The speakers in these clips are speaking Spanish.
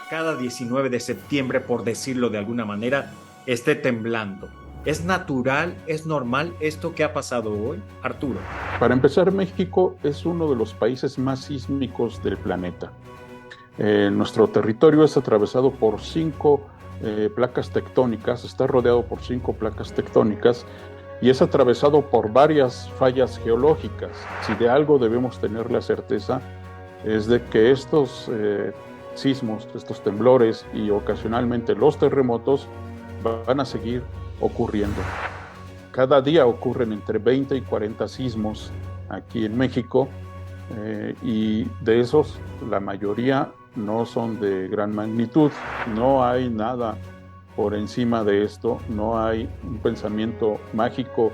cada 19 de septiembre, por decirlo de alguna manera, esté temblando. ¿Es natural, es normal esto que ha pasado hoy, Arturo? Para empezar, México es uno de los países más sísmicos del planeta. Nuestro territorio es atravesado por cinco placas tectónicas, está rodeado por cinco placas tectónicas y es atravesado por varias fallas geológicas. Si de algo debemos tener la certeza es de que estos sismos, estos temblores y ocasionalmente los terremotos van a seguir ocurriendo. Cada día ocurren entre 20 y 40 sismos aquí en México y de esos la mayoría no son de gran magnitud. No hay nada por encima de esto, no hay un pensamiento mágico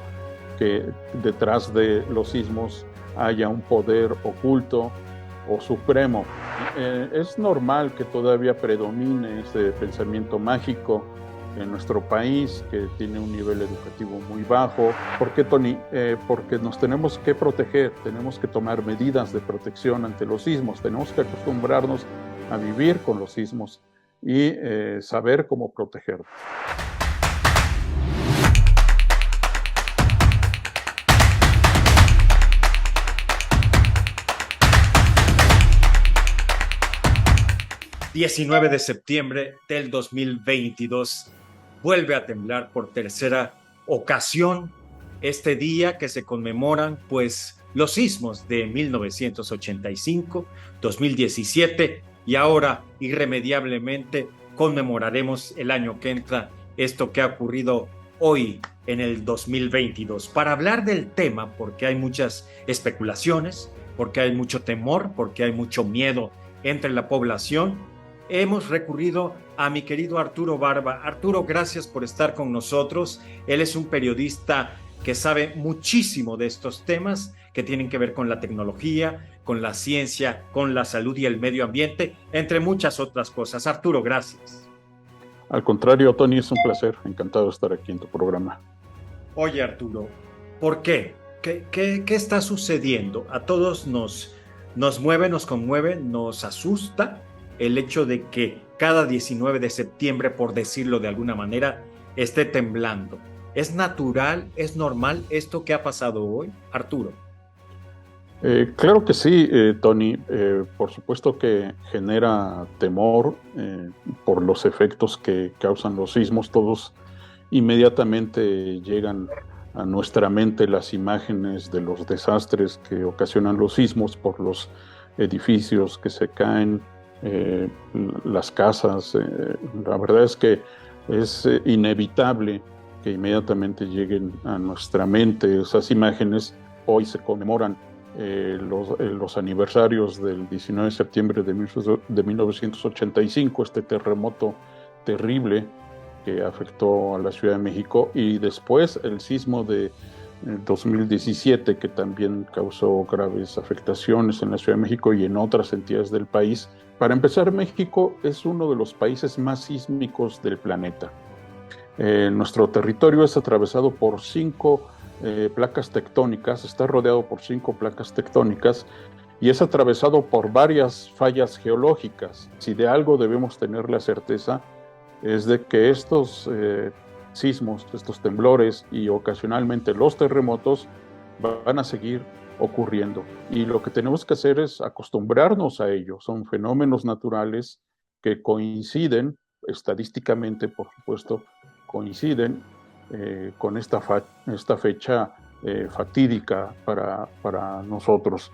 que detrás de los sismos haya un poder oculto o supremo. Es normal que todavía predomine ese pensamiento mágico en nuestro país, que tiene un nivel educativo muy bajo. ¿Por qué, Tony? Porque nos tenemos que proteger, tenemos que tomar medidas de protección ante los sismos, tenemos que acostumbrarnos a vivir con los sismos y saber cómo protegernos. ...19 de septiembre del 2022... vuelve a temblar por tercera ocasión este día que se conmemoran pues los sismos de 1985, 2017 y ahora irremediablemente conmemoraremos el año que entra esto que ha ocurrido hoy en el 2022. Para hablar del tema, porque hay muchas especulaciones, porque hay mucho temor, porque hay mucho miedo entre la población, hemos recurrido a mi querido Arturo Barba. Arturo, gracias por estar con nosotros. Él es un periodista que sabe muchísimo de estos temas que tienen que ver con la tecnología, con la ciencia, con la salud y el medio ambiente, entre muchas otras cosas. Arturo, gracias. Al contrario, Tony, es un placer. Encantado de estar aquí en tu programa. Oye, Arturo, ¿por qué? ¿Qué está sucediendo? A todos nos mueve, nos conmueve, nos asusta el hecho de que cada 19 de septiembre, por decirlo de alguna manera, esté temblando. ¿Es natural, es normal esto que ha pasado hoy, Arturo? Claro que sí, Tony. Por supuesto que genera temor por los efectos que causan los sismos. Todos inmediatamente llegan a nuestra mente las imágenes de los desastres que ocasionan los sismos por los edificios que se caen, las casas. La verdad es que es inevitable que inmediatamente lleguen a nuestra mente esas imágenes. Hoy se conmemoran los aniversarios del 19 de septiembre de 1985, este terremoto terrible que afectó a la Ciudad de México, y después el sismo de 2017, que también causó graves afectaciones en la Ciudad de México y en otras entidades del país. Para empezar, México es uno de los países más sísmicos del planeta. Nuestro territorio es atravesado por cinco placas tectónicas, está rodeado por cinco placas tectónicas y es atravesado por varias fallas geológicas. Si de algo debemos tener la certeza es de que estos sismos, estos temblores y ocasionalmente los terremotos van a seguir ocurriendo. Y lo que tenemos que hacer es acostumbrarnos a ello. Son fenómenos naturales que coinciden, estadísticamente por supuesto, coinciden con esta fecha fatídica para nosotros.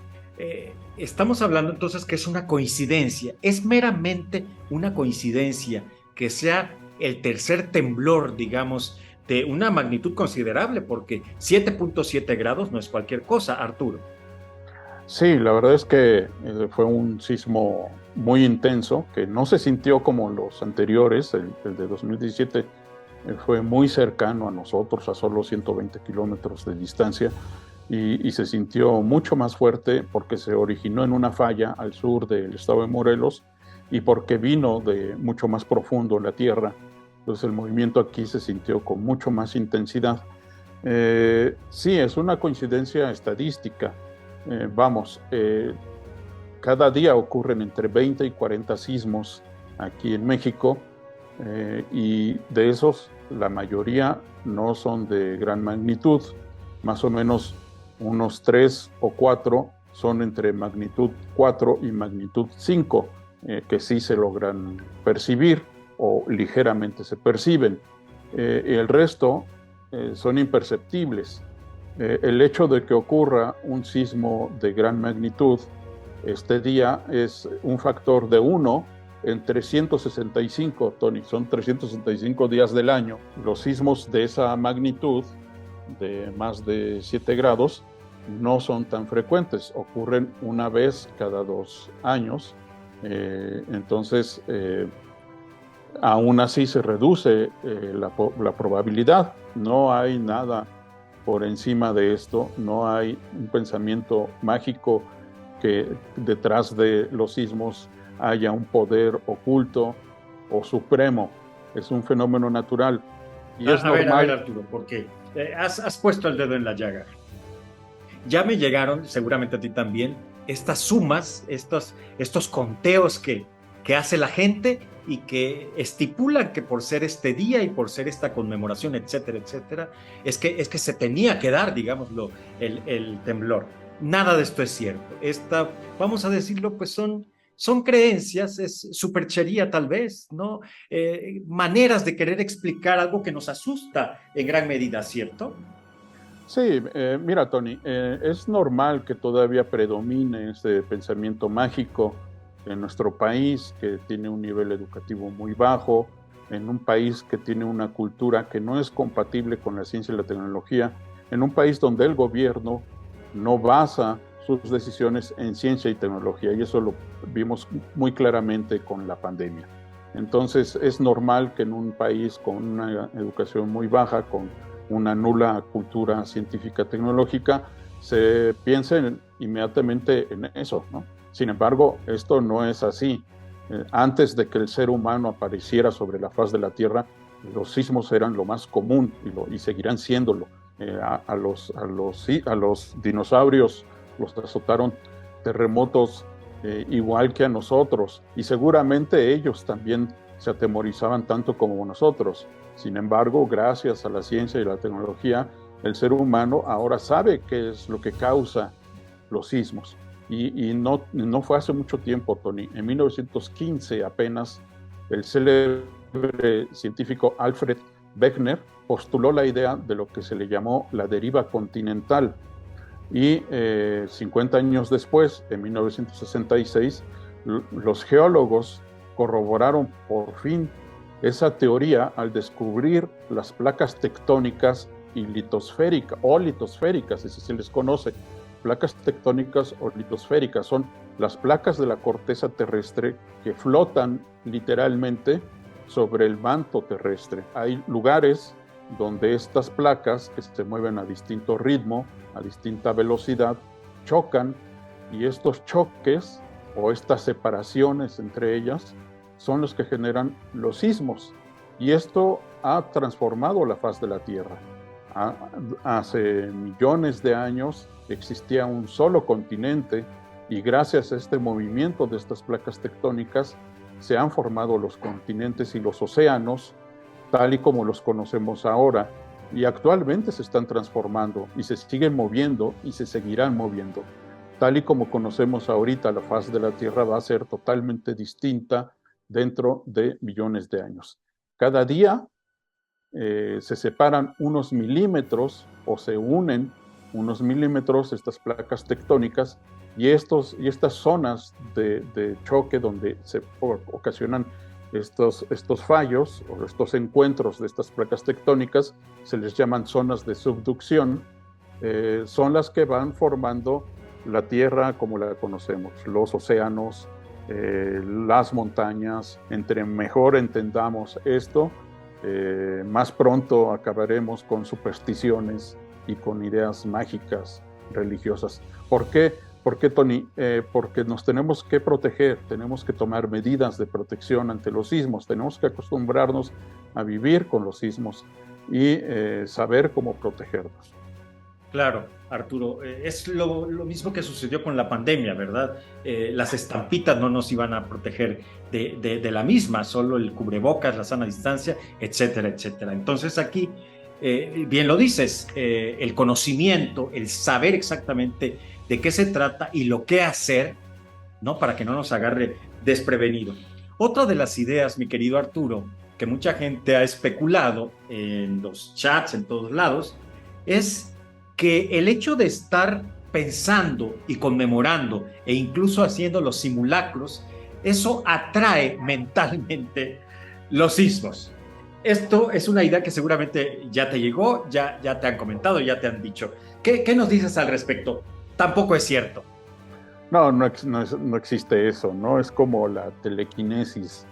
Estamos hablando entonces que es una coincidencia, es meramente una coincidencia que sea el tercer temblor, digamos, de una magnitud considerable, porque 7.7 grados no es cualquier cosa, Arturo. Sí, la verdad es que fue un sismo muy intenso, que no se sintió como los anteriores. El de 2017 fue muy cercano a nosotros, a solo 120 kilómetros de distancia, y se sintió mucho más fuerte porque se originó en una falla al sur del estado de Morelos y porque vino de mucho más profundo en la tierra. Entonces el movimiento aquí se sintió con mucho más intensidad. Sí, es una coincidencia estadística. Cada día ocurren entre 20 y 40 sismos aquí en México, y de esos la mayoría no son de gran magnitud, más o menos unos 3 o 4 son entre magnitud 4 y magnitud 5, que sí se logran percibir o ligeramente se perciben. El resto son imperceptibles. El hecho de que ocurra un sismo de gran magnitud este día es un factor de 1 en 365, Tony, son 365 días del año. Los sismos de esa magnitud, de más de 7 grados, no son tan frecuentes, ocurren una vez cada 2 años. Entonces, aún así se reduce la probabilidad. No hay nada por encima de esto, no hay un pensamiento mágico que detrás de los sismos haya un poder oculto o supremo. Es un fenómeno natural y es normal. A ver, Arturo, porque has puesto el dedo en la llaga. Ya me llegaron, seguramente a ti también, estas sumas, estos conteos que hace la gente y que estipulan que por ser este día y por ser esta conmemoración, etcétera, etcétera, es que se tenía que dar, digámoslo, el temblor. Nada de esto es cierto. Vamos a decirlo, pues son creencias, es superchería tal vez, ¿no? Maneras de querer explicar algo que nos asusta en gran medida, ¿cierto? Sí, mira, Tony, es normal que todavía predomine ese pensamiento mágico en nuestro país, que tiene un nivel educativo muy bajo, en un país que tiene una cultura que no es compatible con la ciencia y la tecnología, en un país donde el gobierno no basa sus decisiones en ciencia y tecnología, y eso lo vimos muy claramente con la pandemia. Entonces, es normal que en un país con una educación muy baja, con una nula cultura científica tecnológica, se piense inmediatamente en eso, ¿no? Sin embargo, esto no es así. Antes de que el ser humano apareciera sobre la faz de la Tierra, los sismos eran lo más común y seguirán siéndolo. A los dinosaurios los azotaron terremotos igual que a nosotros, y seguramente ellos también se atemorizaban tanto como nosotros. Sin embargo, gracias a la ciencia y la tecnología, el ser humano ahora sabe qué es lo que causa los sismos. Y no fue hace mucho tiempo, Tony. En 1915 apenas, el célebre científico Alfred Wegener postuló la idea de lo que se le llamó la deriva continental. Y 50 años después, en 1966, los geólogos corroboraron por fin esa teoría al descubrir las placas tectónicas y litosféricas, o litosféricas, así se les conoce. Placas tectónicas o litosféricas son las placas de la corteza terrestre que flotan literalmente sobre el manto terrestre. Hay lugares donde estas placas, que se mueven a distinto ritmo, a distinta velocidad, chocan, y estos choques o estas separaciones entre ellas son los que generan los sismos. Y esto ha transformado la faz de la Tierra. Hace millones de años existía un solo continente, y gracias a este movimiento de estas placas tectónicas se han formado los continentes y los océanos tal y como los conocemos ahora, y actualmente se están transformando y se siguen moviendo y se seguirán moviendo. Tal y como conocemos ahorita, la faz de la Tierra va a ser totalmente distinta dentro de millones de años. Cada día se separan unos milímetros o se unen unos milímetros estas placas tectónicas, y estas zonas de choque donde se ocasionan estos fallos o estos encuentros de estas placas tectónicas se les llaman zonas de subducción. Son las que van formando la Tierra como la conocemos, los océanos, las montañas. Entre mejor entendamos esto, más pronto acabaremos con supersticiones y con ideas mágicas religiosas. ¿Por qué? ¿Por qué, Tony? Porque nos tenemos que proteger, tenemos que tomar medidas de protección ante los sismos, tenemos que acostumbrarnos a vivir con los sismos y saber cómo protegernos. Claro, Arturo, es lo mismo que sucedió con la pandemia, ¿verdad? Las estampitas no nos iban a proteger de la misma, solo el cubrebocas, la sana distancia, etcétera, etcétera. Entonces aquí, bien lo dices, el conocimiento, el saber exactamente de qué se trata y lo que hacer, ¿no? Para que no nos agarre desprevenido. Otra de las ideas, mi querido Arturo, que mucha gente ha especulado en los chats, en todos lados, es que el hecho de estar pensando y conmemorando e incluso haciendo los simulacros, eso atrae mentalmente los sismos. Esto es una idea que seguramente ya te llegó, ya te han comentado, ya te han dicho. ¿Qué nos dices al respecto? Tampoco es cierto. No, no existe eso, ¿no? Es como la telequinesis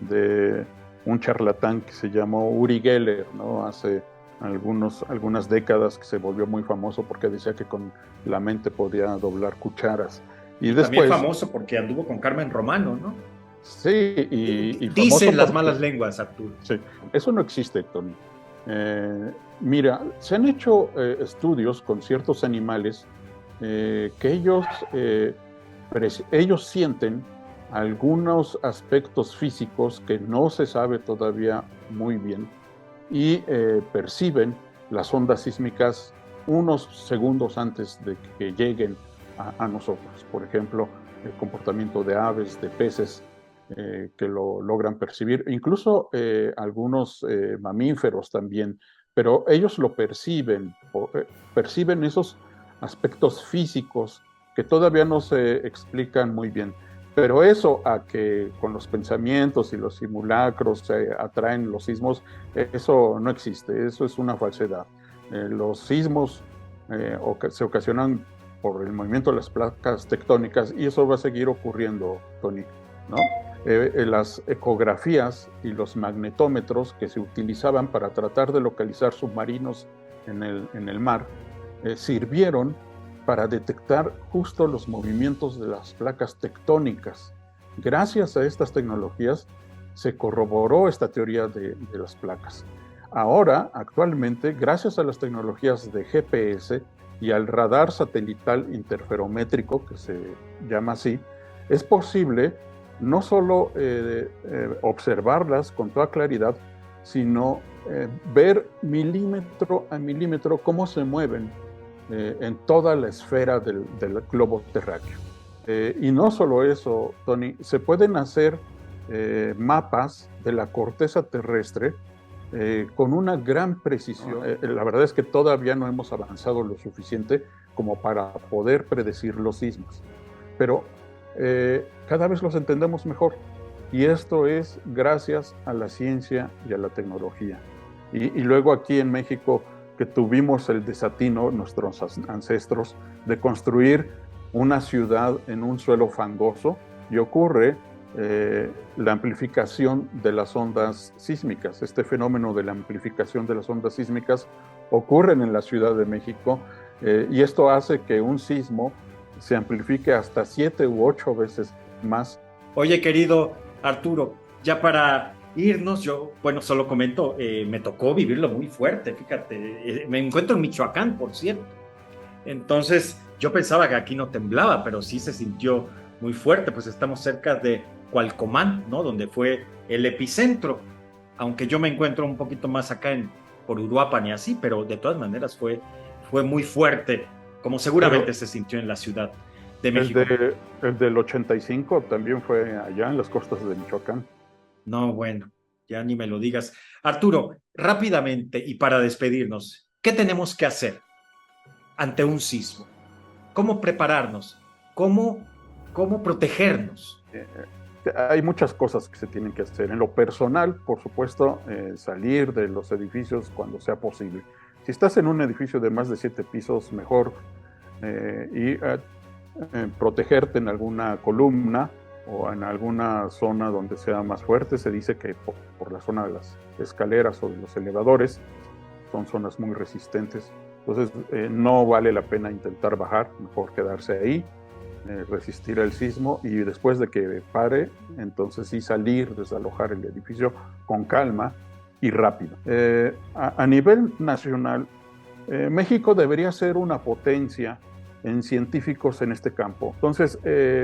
de un charlatán que se llamó Uri Geller, ¿no? Hace algunas décadas, que se volvió muy famoso porque decía que con la mente podía doblar cucharas. Y Y también después, famoso porque anduvo con Carmen Romano, ¿no? sí, y famoso Dicen las porque, malas lenguas, Arturo. sí, eso no existe, Tony. Mira, se han hecho estudios con ciertos animales que ellos sienten algunos aspectos físicos que no se sabe todavía muy bien y perciben las ondas sísmicas unos segundos antes de que lleguen a nosotros. Por ejemplo, el comportamiento de aves, de peces, que lo logran percibir, incluso algunos mamíferos también, pero ellos lo perciben, perciben esos aspectos físicos que todavía no se explican muy bien. Pero eso a que con los pensamientos y los simulacros se atraen los sismos, eso no existe, eso es una falsedad. Los sismos se ocasionan por el movimiento de las placas tectónicas y eso va a seguir ocurriendo, Tony, ¿no? Las ecografías y los magnetómetros que se utilizaban para tratar de localizar submarinos en el mar sirvieron para detectar justo los movimientos de las placas tectónicas. Gracias a estas tecnologías se corroboró esta teoría de las placas. Ahora, actualmente, gracias a las tecnologías de GPS y al radar satelital interferométrico, que se llama así, es posible no solo observarlas con toda claridad, sino ver milímetro a milímetro cómo se mueven en toda la esfera del globo terráqueo. Y no solo eso, Tony, se pueden hacer mapas de la corteza terrestre con una gran precisión. La verdad es que todavía no hemos avanzado lo suficiente como para poder predecir los sismos, pero cada vez los entendemos mejor. Y esto es gracias a la ciencia y a la tecnología. Y luego aquí en México, que tuvimos el desatino, nuestros ancestros, de construir una ciudad en un suelo fangoso, y ocurre la amplificación de las ondas sísmicas. Este fenómeno de la amplificación de las ondas sísmicas ocurre en la Ciudad de México, y esto hace que un sismo se amplifique hasta 7 u 8 veces más. Oye, querido Arturo, ya para irnos, yo, bueno, solo comento, me tocó vivirlo muy fuerte, fíjate, me encuentro en Michoacán, por cierto. Entonces, yo pensaba que aquí no temblaba, pero sí se sintió muy fuerte, pues estamos cerca de Cualcomán, ¿no? Donde fue el epicentro, aunque yo me encuentro un poquito más acá por Uruapan y así, pero de todas maneras fue muy fuerte, como seguramente Pero se sintió en la Ciudad de México. el del 85 también fue allá en las costas de Michoacán. No, bueno, ya ni me lo digas. Arturo, rápidamente y para despedirnos, ¿qué tenemos que hacer ante un sismo? ¿Cómo prepararnos? ¿Cómo protegernos? Hay muchas cosas que se tienen que hacer. En lo personal, por supuesto, salir de los edificios cuando sea posible. Si estás en un edificio de más de 7 pisos, mejor y protegerte en alguna columna o en alguna zona donde sea más fuerte. Se dice que por la zona de las escaleras o de los elevadores son zonas muy resistentes. Entonces no vale la pena intentar bajar, mejor quedarse ahí, resistir el sismo y después de que pare, entonces sí salir, desalojar el edificio con calma y rápido. A nivel nacional, México debería ser una potencia en científicos en este campo. Entonces,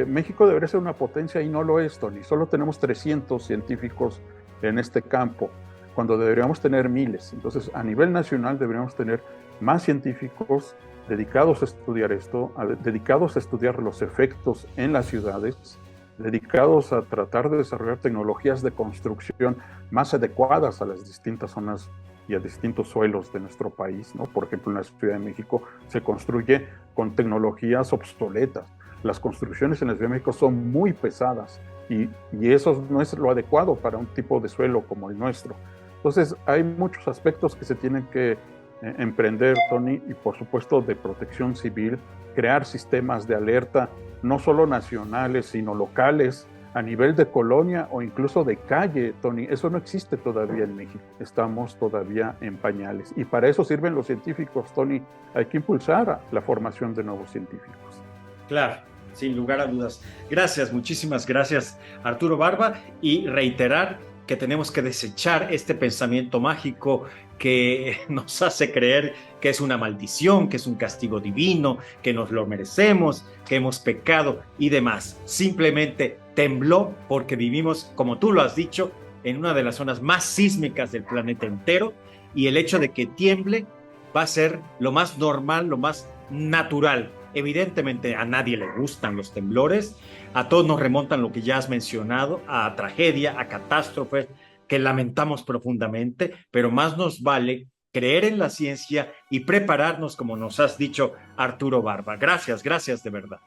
México debería ser una potencia y no lo es, Tony. Solo tenemos 300 científicos en este campo, cuando deberíamos tener miles. Entonces, a nivel nacional deberíamos tener más científicos dedicados a estudiar esto, dedicados a estudiar los efectos en las ciudades, dedicados a tratar de desarrollar tecnologías de construcción más adecuadas a las distintas zonas y a distintos suelos de nuestro país, ¿no? Por ejemplo, en la Ciudad de México se construye con tecnologías obsoletas. Las construcciones en la Ciudad de México son muy pesadas y eso no es lo adecuado para un tipo de suelo como el nuestro. Entonces, hay muchos aspectos que se tienen que emprender, Tony, y por supuesto de protección civil, crear sistemas de alerta, no solo nacionales, sino locales, a nivel de colonia o incluso de calle, Tony. Eso no existe todavía en México. Estamos todavía en pañales. Y para eso sirven los científicos, Tony. Hay que impulsar la formación de nuevos científicos. Claro, sin lugar a dudas. Gracias, muchísimas gracias, Arturo Barba, y reiterar que tenemos que desechar este pensamiento mágico que nos hace creer que es una maldición, que es un castigo divino, que nos lo merecemos, que hemos pecado y demás. Simplemente tembló porque vivimos, como tú lo has dicho, en una de las zonas más sísmicas del planeta entero, y el hecho de que tiemble va a ser lo más normal, lo más natural. Evidentemente a nadie le gustan los temblores, a todos nos remontan lo que ya has mencionado, a tragedia, a catástrofes que lamentamos profundamente, pero más nos vale creer en la ciencia y prepararnos, como nos has dicho, Arturo Barba. Gracias, gracias de verdad.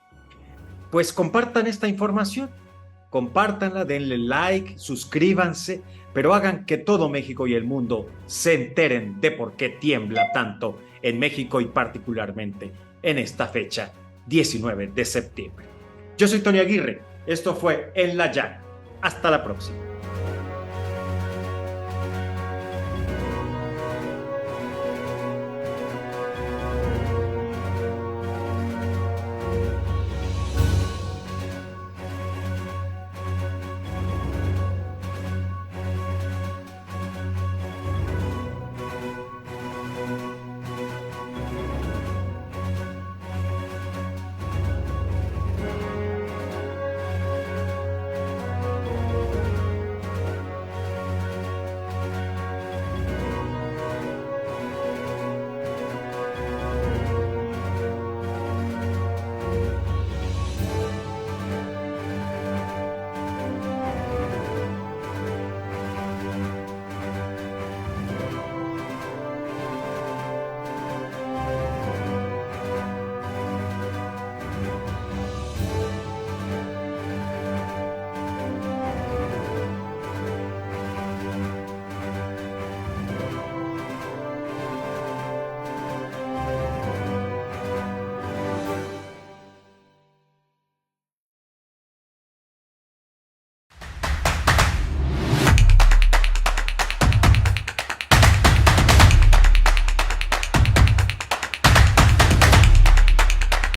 Pues compartan esta información, compártanla, denle like, suscríbanse, pero hagan que todo México y el mundo se enteren de por qué tiembla tanto en México y particularmente en esta fecha, 19 de septiembre. Yo soy Tony Aguirre, esto fue En la Llaga. Hasta la próxima.